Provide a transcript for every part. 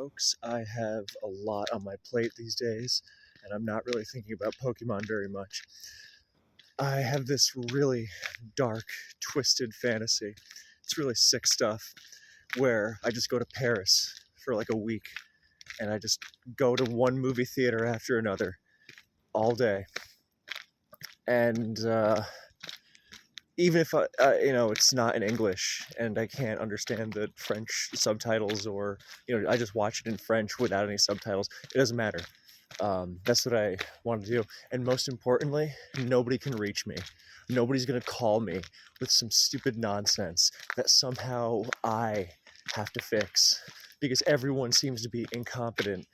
folks. I have a lot on my plate these days, and I'm not really thinking about Pokemon very much. I have this really dark, twisted fantasy. It's really sick stuff where I just go to Paris for like a week and I just go to one movie theater after another all day. And even if it's not in English and I can't understand the French subtitles, or I just watch it in French without any subtitles, it doesn't matter. That's what I want to do. And most importantly, nobody can reach me. Nobody's gonna call me with some stupid nonsense that somehow I have to fix, because everyone seems to be incompetent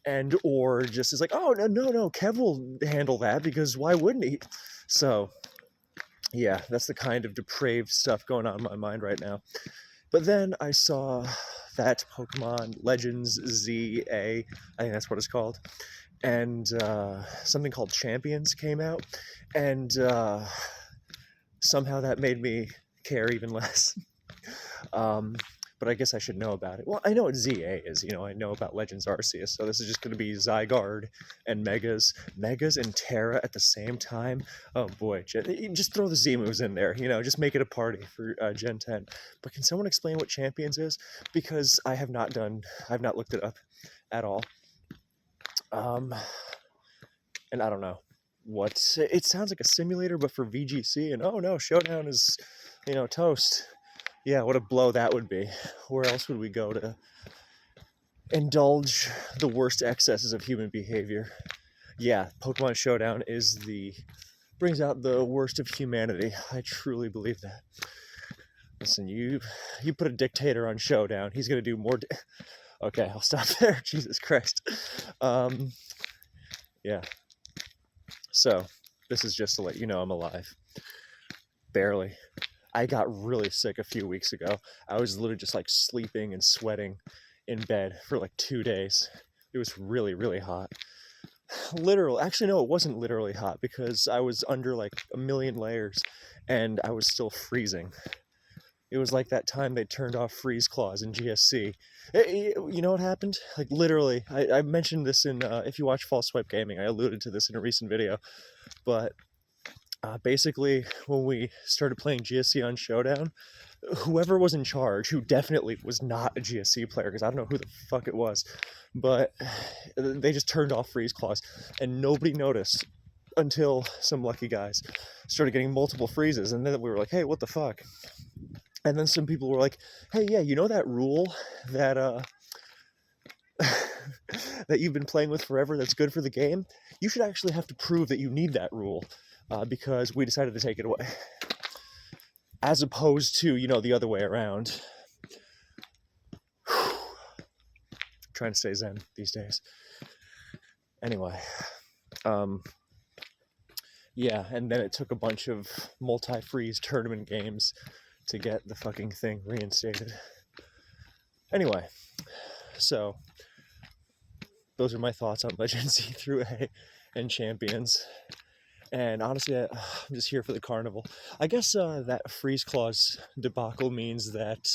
and or just is like, oh no, Kev will handle that, because why wouldn't he? So yeah, that's the kind of depraved stuff going on in my mind right now. But then I saw that Pokemon Legends ZA, I think that's what it's called, and something called Champions came out, and somehow that made me care even less. But I guess I should know about it. Well, I know what ZA is. I know about Legends Arceus, so this is just going to be Zygarde and Megas and Terra at the same time. Oh boy, just throw the Z moves in there. Just make it a party for Gen 10. But can someone explain what Champions is? Because I've not looked it up at all. And I don't know what it sounds like, a simulator, but for VGC. And oh no, Showdown is, toast. Yeah, what a blow that would be. Where else would we go to indulge the worst excesses of human behavior? Yeah, Pokemon Showdown brings out the worst of humanity. I truly believe that. Listen, you put a dictator on Showdown, he's gonna do more. Okay, I'll stop there. Jesus Christ. Yeah. So this is just to let you know I'm alive. Barely. I got really sick a few weeks ago. I was literally just like sleeping and sweating in bed for like 2 days. It was really, really hot. Actually, no, it wasn't literally hot, because I was under like a million layers and I was still freezing. It was like that time they turned off freeze claws in GSC. You know what happened? Like literally, I mentioned this in, if you watch False Swipe Gaming, I alluded to this in a recent video, but basically, when we started playing GSC on Showdown, whoever was in charge, who definitely was not a GSC player, because I don't know who the fuck it was, but they just turned off freeze claws, and nobody noticed until some lucky guys started getting multiple freezes, and then we were like, hey, what the fuck? And then some people were like, hey, yeah, you know that rule that that you've been playing with forever that's good for the game? You should actually have to prove that you need that rule. Because we decided to take it away, as opposed to, the other way around. Trying to stay zen these days. Anyway, yeah, and then it took a bunch of multi-freeze tournament games to get the fucking thing reinstated. Anyway, so those are my thoughts on Legends Z through A and Champions. And honestly, I'm just here for the carnival. I guess that freeze clause debacle means that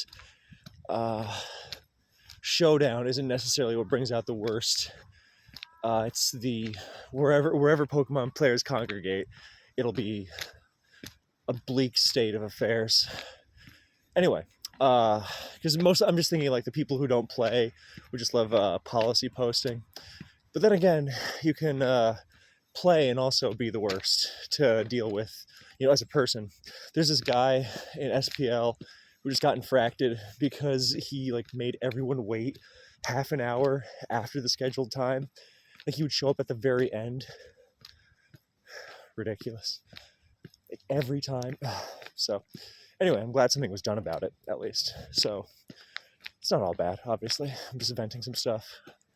Showdown isn't necessarily what brings out the worst. It's wherever Pokemon players congregate, it'll be a bleak state of affairs. Anyway, because I'm just thinking like the people who don't play would just love policy posting. But then again, you can play and also be the worst to deal with, as a person. There's this guy in SPL who just got infracted because he made everyone wait half an hour after the scheduled time. He would show up at the very end. Ridiculous. Every time. So anyway, I'm glad something was done about it, at least. So it's not all bad, obviously. I'm just venting some stuff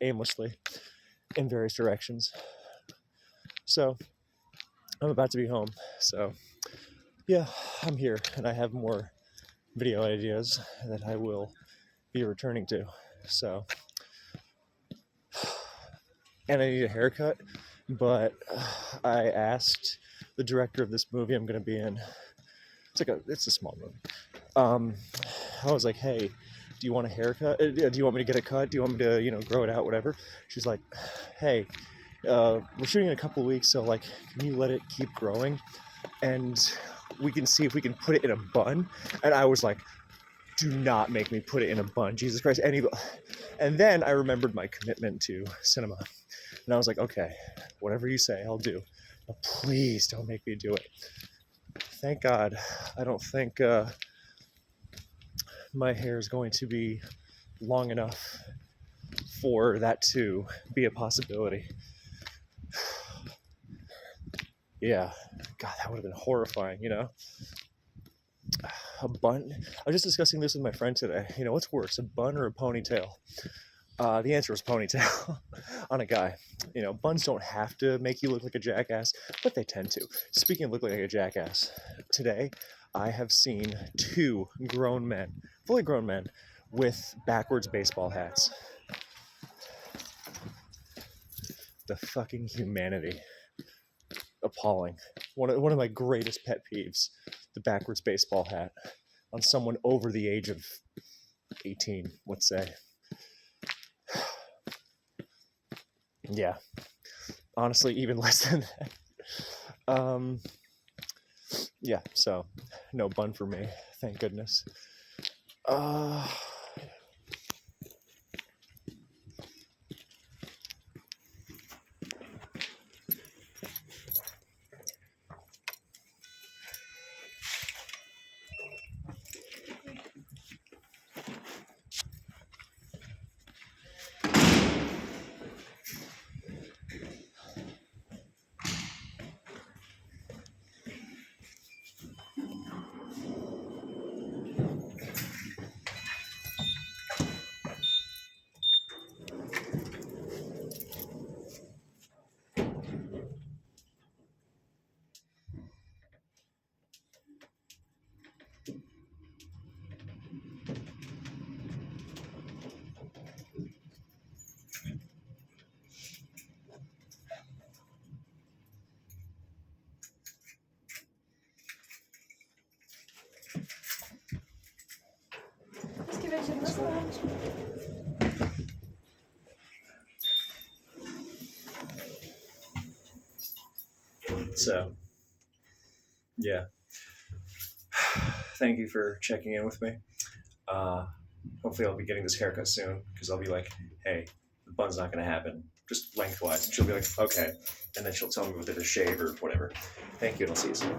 aimlessly in various directions. So I'm about to be home. So yeah, I'm here, and I have more video ideas that I will be returning to. So, and I need a haircut, but I asked the director of this movie I'm going to be in. It's a small movie. I was like, hey, do you want a haircut? Do you want me to get a cut? Do you want me to, grow it out, whatever? She's like, hey, we're shooting in a couple of weeks, so like, can you let it keep growing? And we can see if we can put it in a bun. And I was like, do not make me put it in a bun, Jesus Christ. And then I remembered my commitment to cinema. And I was like, okay, whatever you say, I'll do. But please don't make me do it. Thank God, I don't think my hair is going to be long enough for that to be a possibility. Yeah, God, that would have been horrifying, A bun? I was just discussing this with my friend today. What's worse, a bun or a ponytail? The answer was ponytail on a guy. Buns don't have to make you look like a jackass, but they tend to. Speaking of looking like a jackass, today I have seen 2 grown men, fully grown men, with backwards baseball hats. The fucking humanity. Appalling. One of my greatest pet peeves, the backwards baseball hat on someone over the age of 18, let's say. Yeah, honestly, even less than that. Yeah, so no bun for me, thank goodness. So, yeah. Thank you for checking in with me. Hopefully I'll be getting this haircut soon, because I'll be like, hey, the bun's not going to happen, just lengthwise. And she'll be like, okay. And then she'll tell me whether to shave or whatever. Thank you, and I'll see you soon.